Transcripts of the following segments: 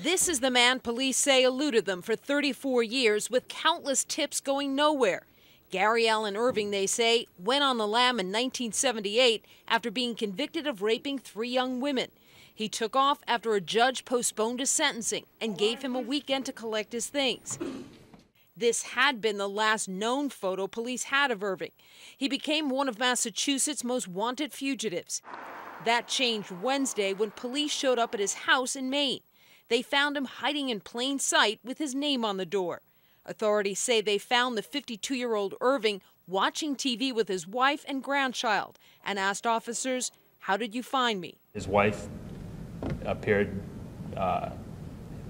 This is the man police say eluded them for 34 years with countless tips going nowhere. Gary Irving, they say, went on the lam in 1978 after being convicted of raping 3 young women. He took off after a judge postponed his sentencing and gave him a weekend to collect his things. This had been the last known photo police had of Irving. He became one of Massachusetts' most wanted fugitives. That changed Wednesday when police showed up at his house in Maine. They found him hiding in plain sight with his name on the door. Authorities say they found the 52-year-old Irving watching TV with his wife and grandchild and asked officers, "How did you find me?" His wife appeared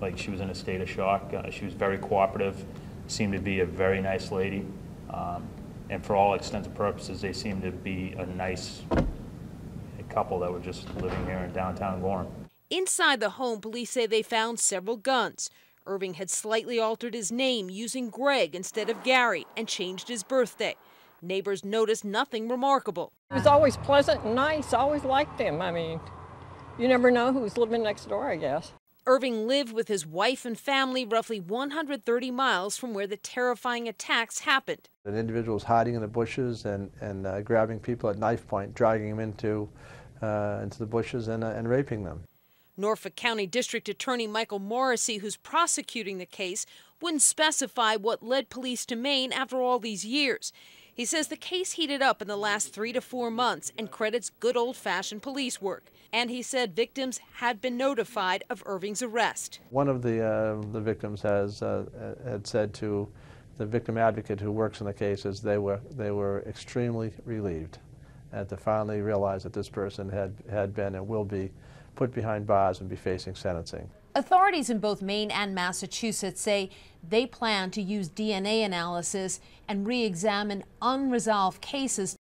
like she was in a state of shock. She was very cooperative, seemed to be a very nice lady, and for all extents and purposes, they seemed to be a nice couple that were just living here in downtown Gorham. Inside the home, police say they found several guns. Irving had slightly altered his name using Gregg instead of Gary and changed his birthday. Neighbors noticed nothing remarkable. He was always pleasant and nice, always liked him. I mean, you never know who's living next door, I guess. Irving lived with his wife and family roughly 130 miles from where the terrifying attacks happened. An individual was hiding in the bushes and grabbing people at knife point, dragging them into the bushes and raping them. Norfolk County District Attorney Michael Morrissey, who's prosecuting the case, wouldn't specify what led police to Maine after all these years. He says the case heated up in the last 3 to 4 months and credits good old-fashioned police work. And he said victims had been notified of Irving's arrest. One of the victims had said to the victim advocate who works in the cases they were extremely relieved to finally realize that this person had been and will be put behind bars and be facing sentencing. Authorities in both Maine and Massachusetts say they plan to use DNA analysis and re-examine unresolved cases